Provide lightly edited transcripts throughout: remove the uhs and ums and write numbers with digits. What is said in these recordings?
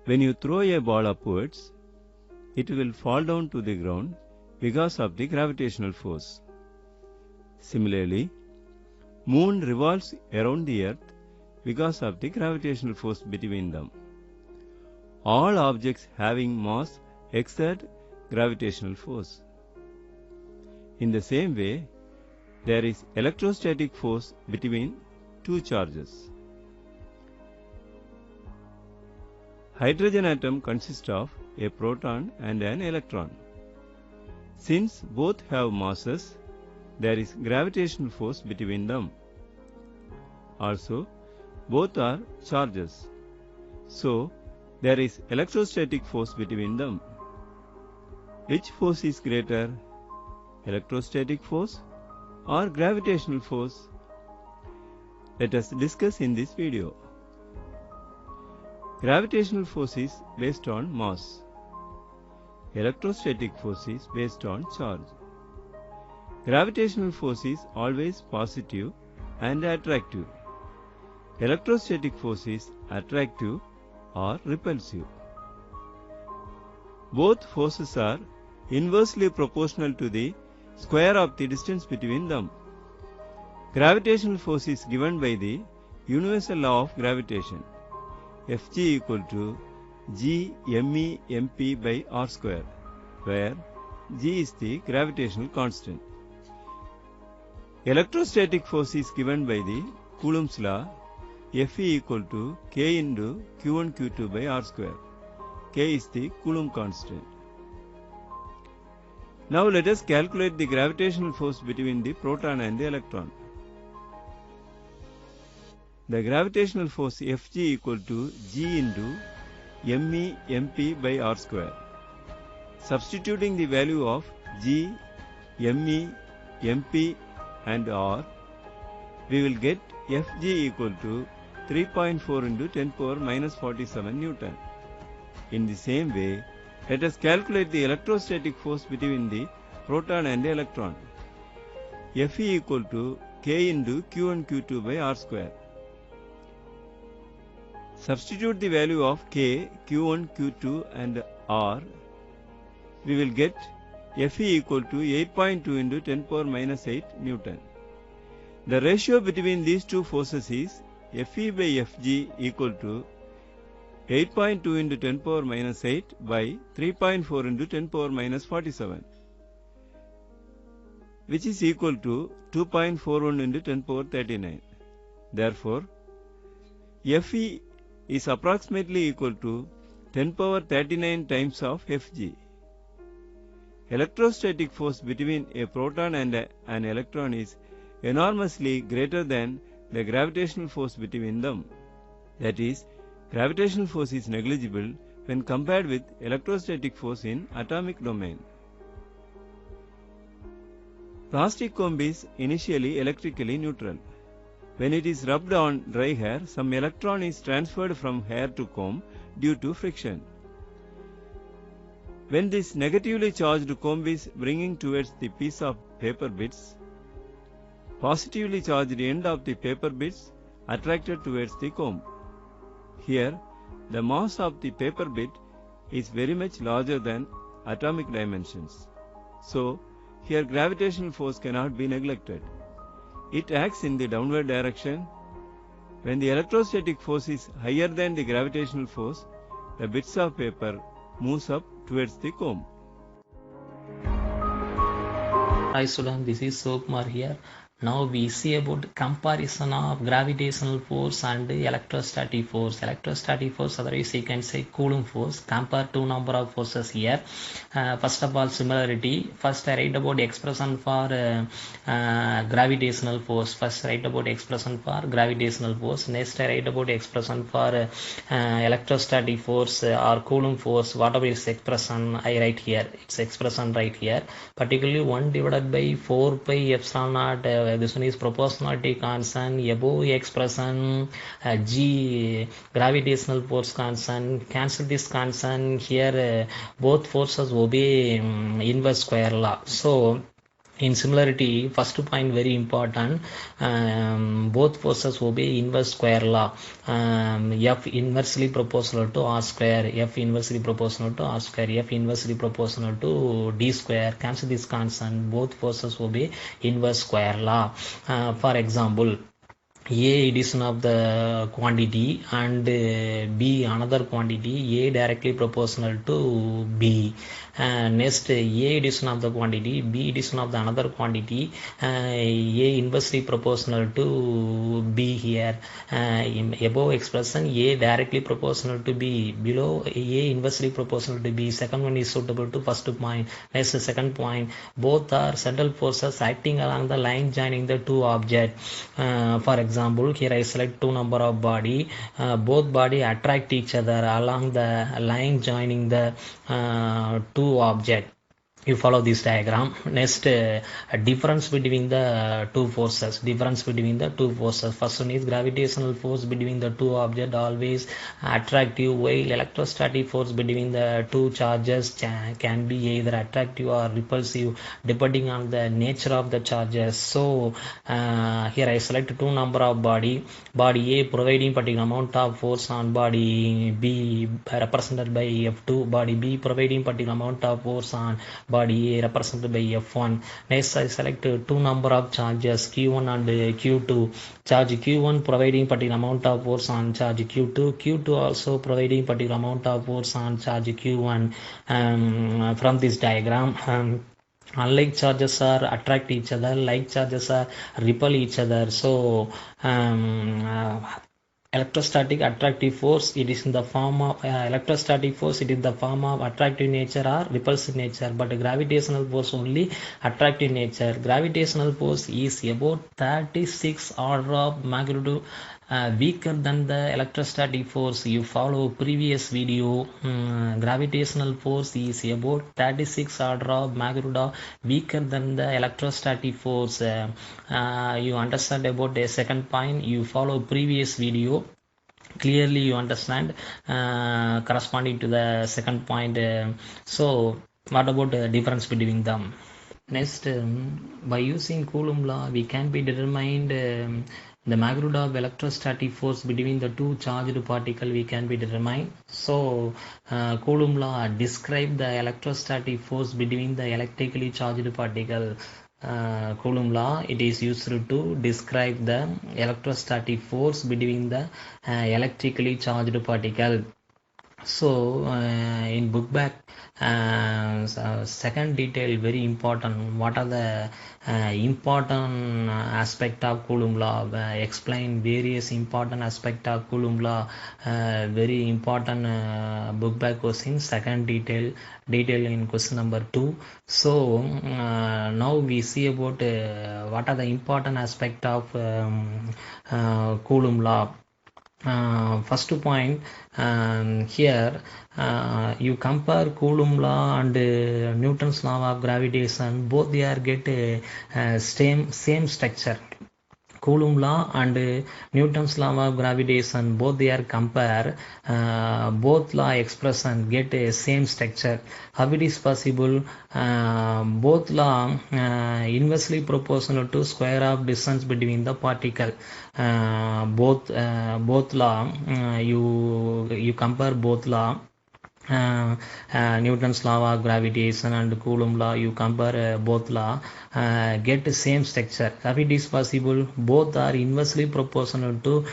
When you throw a ball upwards, it will fall down to the ground because of the gravitational force. Similarly, Moon revolves around the Earth because of the gravitational force between them. All objects having mass exert gravitational force. In the same way, there is electrostatic force between two charges. Hydrogen atom consists of a proton and an electron. Since both have masses, there is gravitational force between them. Also, both are charges. So, there is electrostatic force between them. Which force is greater? Electrostatic force or gravitational force? Let us discuss in this video. Gravitational force is based on mass. Electrostatic force is based on charge. Gravitational force is always positive and attractive. Electrostatic force is attractive or repulsive. Both forces are inversely proportional to the square of the distance between them. Gravitational force is given by the universal law of gravitation. Fg equal to G me mp by r square, where G is the gravitational constant. Electrostatic force is given by the Coulomb's law. Fe equal to K into Q1 Q2 by r square. K is the Coulomb constant. Now let us calculate the gravitational force between the proton and the electron. The gravitational force Fg equal to G into me mp by r square. Substituting the value of G, me, mp and r, we will get Fg equal to 3.4 into 10 power minus 47 Newton. In the same way, let us calculate the electrostatic force between the proton and the electron. Fe equal to K into Q1 Q2 by r square. Substitute the value of K, Q1, Q2 and R. We will get Fe equal to 8.2 into 10 power minus 8 Newton. The ratio between these two forces is Fe by Fg equal to 8.2 into 10 power minus 8 by 3.4 into 10 power minus 47, which is equal to 2.41 into 10 power 39. Therefore, Fe is approximately equal to 10 power 39 times of Fg. Electrostatic force between a proton and an electron is enormously greater than the gravitational force between them. That is, gravitational force is negligible when compared with electrostatic force in atomic domain. Plastic comb is initially electrically neutral. When it is rubbed on dry hair, some electron is transferred from hair to comb due to friction. When this negatively charged comb is bringing towards the piece of paper bits, positively charged end of the paper bits attracted towards the comb. Here, the mass of the paper bit is very much larger than atomic dimensions. So, here gravitational force cannot be neglected. It acts in the downward direction. When the electrostatic force is higher than the gravitational force, the bits of paper moves up towards the comb. Hi students, this is Sokumar here. Now we see about comparison of gravitational force and electrostatic force. Electrostatic force, otherwise you can say Coulomb force. Compare two number of forces here. First of all, similarity. First I write about expression for gravitational force. First write about expression for gravitational force. Next I write about expression for electrostatic force or Coulomb force. Whatever is expression I write here. It's expression right here. Particularly 1 divided by 4 pi epsilon naught. This one is proportionality constant, above expression G gravitational force constant, cancel this constant here, both forces obey inverse square law. So In similarity, first point very important. Both forces obey inverse square law. F inversely proportional to r square. F inversely proportional to r square. F inversely proportional to d square. Cancel this constant. Both forces obey inverse square law. For example, A addition of the quantity and B another quantity, A directly proportional to B. Next, A addition of the quantity, B addition of the another quantity, A inversely proportional to B here. In above expression, A directly proportional to B, below A inversely proportional to B. Second one is suitable to first point. Next, second point, both are central forces acting along the line joining the two objects. For example, here I select two number of body. Both body attract each other along the line joining the two object. You follow this diagram. Next, difference between the two forces. Difference between the two forces. First one is gravitational force between the two objects always attractive, while electrostatic force between the two charges can be either attractive or repulsive depending on the nature of the charges. So here I select two number of body. Body A providing particular amount of force on body B represented by F2. Body B providing particular amount of force on body A represented by F1. Next, I select two number of charges Q1 and Q2. Charge Q1 providing particular amount of force on charge Q2. Q2 also providing particular amount of force on charge Q1. From this diagram, unlike charges are attract each other, like charges are repel each other. So electrostatic attractive force, it is in the form of electrostatic force, it is the form of attractive nature or repulsive nature, but gravitational force only attractive nature. Gravitational force is about 36 order of magnitude weaker than the electrostatic force. You follow previous video. Gravitational force is about 36 order of magnitude weaker than the electrostatic force. You understand about the second point. You follow previous video. Clearly you understand corresponding to the second point. So what about the difference between them? Next, by using Coulomb law, we can be determined the magnitude of electrostatic force between the two charged particles we can be determined. So Coulomb law describe the electrostatic force between the electrically charged particle. Coulomb law, it is used to describe the electrostatic force between the electrically charged particle. So in book back, second detail very important. What are the important aspect of Coulomb law? Explain various important aspect of Coulomb law. Very important book back question. Second detail in question number 2. So now we see about what are the important aspect of Coulomb law. First point, here you compare Coulomb law and Newton's law of gravitation. Both they are get same structure. Coulomb law and Newton's law of gravitation, both they are compare, both law expression get a same structure. How it is possible? Both law inversely proportional to square of distance between the particle. Both law, you compare both law. Newton's law of gravitation and Coulomb law, you compare both law, get the same structure. How it is possible? Both are inversely proportional to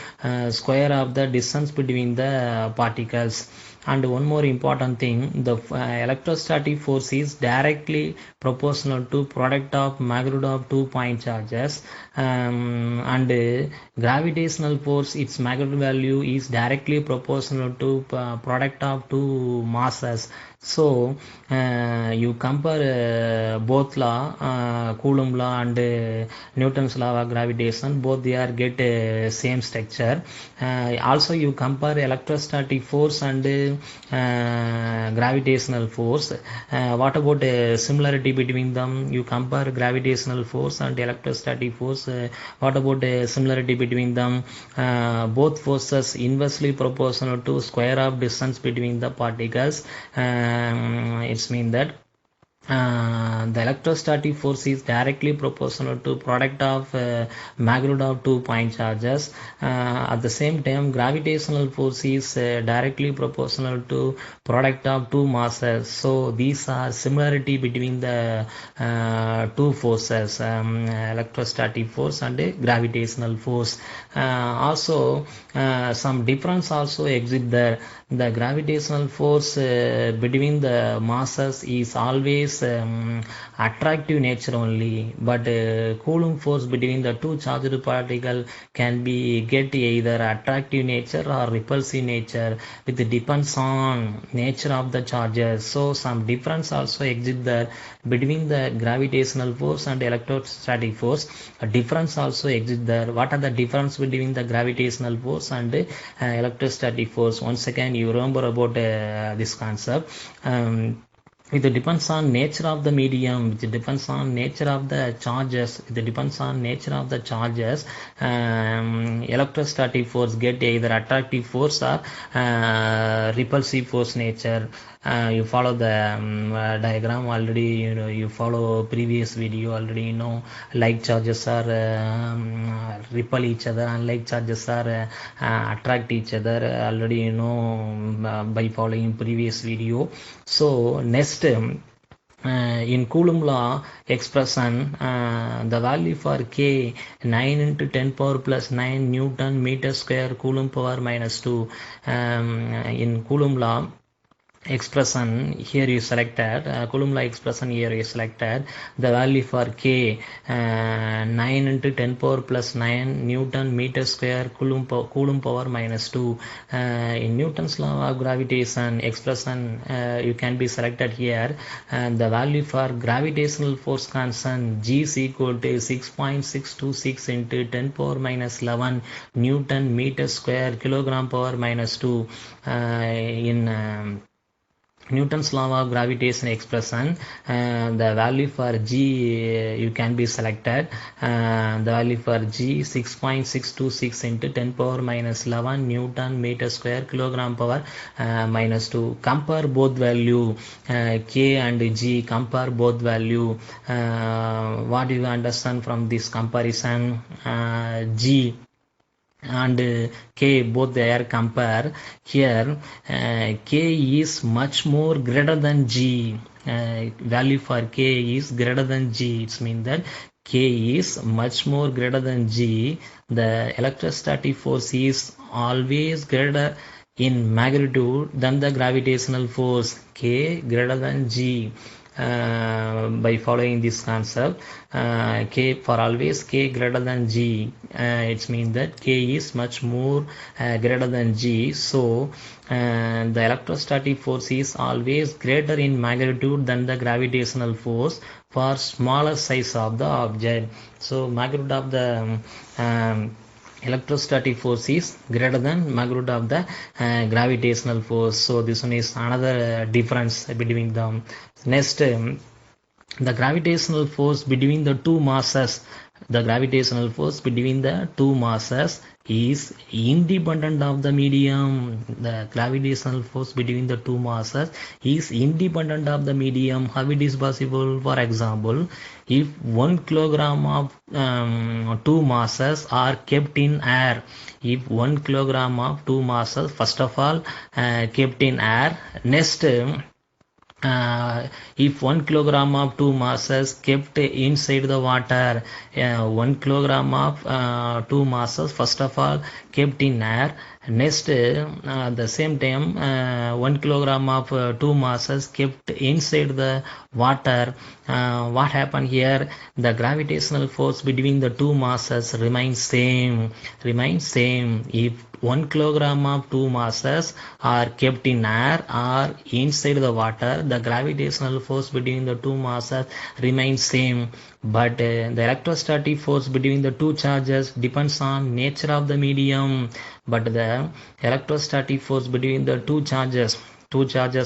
square of the distance between the particles. And one more important thing, the electrostatic force is directly proportional to product of magnitude of 2 point charges, and gravitational force, its magnitude value is directly proportional to product of two masses. So you compare both law, Coulomb law and Newton's law of gravitation, both they are get same structure. Also you compare electrostatic force and gravitational force. What about similarity between them? You compare gravitational force and electrostatic force. What about similarity between them? Both forces inversely proportional to square of distance between the particles. It's mean that The electrostatic force is directly proportional to product of magnitude of 2 point charges. At the same time, gravitational force is directly proportional to product of two masses. So these are similarity between the two forces, electrostatic force and gravitational force. Also, some difference also exist there. The gravitational force between the masses is always attractive nature only, but Coulomb force between the two charged particle can be get either attractive nature or repulsive nature, with depends on nature of the charges. So some difference also exist there between the gravitational force and electrostatic force. A difference also exists there. What are the difference between the gravitational force and electrostatic force? Once again, you remember about this concept. It depends on nature of the medium, it depends on nature of the charges, it depends on nature of the charges. Electrostatic force get either attractive force or repulsive force nature. You follow the diagram already, you follow previous video already, like charges are repel each other, and like charges are attract each other already, by following previous video. So next, in Coulomb law expression, the value for K 9 into 10 power plus 9 Newton meter square Coulomb power minus 2. In Coulomb law expression here you selected, Coulomb law expression here you selected, the value for K 9 into 10 power plus 9 Newton meter square Coulomb power minus 2. In Newton's law of gravitation expression, you can be selected here, and the value for gravitational force constant G is equal to 6.626 into 10 power minus 11 Newton meter square kilogram power minus 2. In Newton's law of gravitation expression, the value for G you can be selected, the value for G 6.626 into 10 power minus 11 Newton meter square kilogram power minus 2. Compare both value, K and G, compare both value. What do you understand from this comparison? G and K, both they are compare. Here K is much more greater than G. Value for K is greater than G. It means that K is much more greater than G. The electrostatic force is always greater in magnitude than the gravitational force. K greater than G. By following this concept, K for always K greater than G, it means that K is much more greater than G. So the electrostatic force is always greater in magnitude than the gravitational force for smaller size of the object. So magnitude of the electrostatic force is greater than magnitude of the gravitational force. So this one is another difference between them. Next, the gravitational force between the two masses, the gravitational force between the two masses is independent of the medium. The gravitational force between the two masses is independent of the medium. How it is possible? For example, if 1 kilogram of two masses are kept in air, if 1 kilogram of two masses first of all kept in air, next if 1 kilogram of two masses kept inside the water, 1 kilogram of two masses first of all kept in air, next the same time 1 kilogram of two masses kept inside the water, what happened here? The gravitational force between the two masses remains same. If 1 kilogram of two masses are kept in air or inside the water, the gravitational force between the two masses remains same. But the electrostatic force between the two charges depends on nature of the medium. But the electrostatic force between the two charges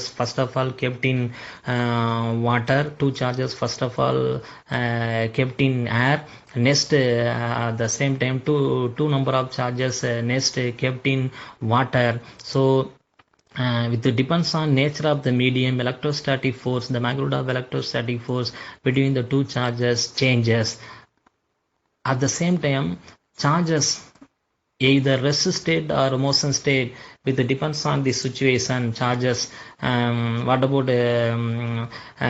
first of all kept in water, two charges first of all kept in air, next at the same time two number of charges next kept in water. So With it depends on nature of the medium, electrostatic force, the magnitude of electrostatic force between the two charges changes. At the same time, charges either rest state or motion state, with it depends on the situation. Charges, what about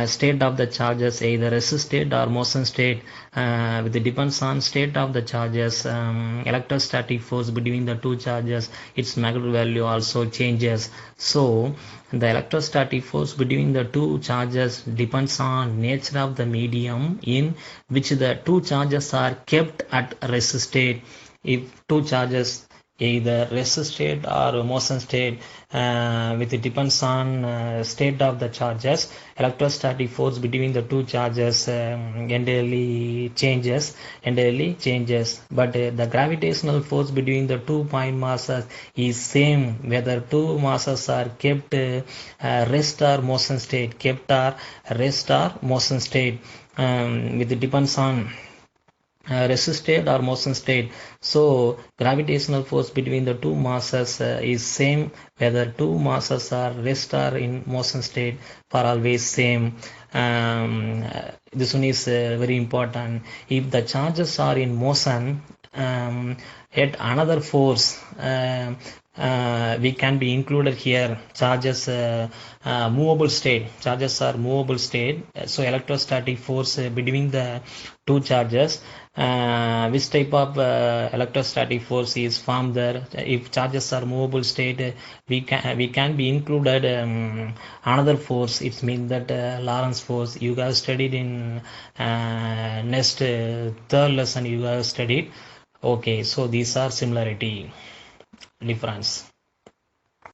state of the charges, either rest state or motion state, with it depends on state of the charges. Electrostatic force between the two charges, its magnitude value also changes. So the electrostatic force between the two charges depends on nature of the medium in which the two charges are kept at rest state. If two charges either rest state or motion state, with it depends on state of the charges, electrostatic force between the two charges entirely changes. But the gravitational force between the two point masses is same whether two masses are kept rest or motion state, with it depends on rest state or motion state. So gravitational force between the two masses is same whether two masses are rest or in motion state, for always same. This one is very important. If the charges are in motion, yet another force we can be included here. Charges movable state, charges are movable state. So electrostatic force between the two charges, which type of electrostatic force is formed there. If charges are movable state, we can be included another force. It means that Lorentz force you have studied in next third lesson you have studied. Okay, so these are similarity difference.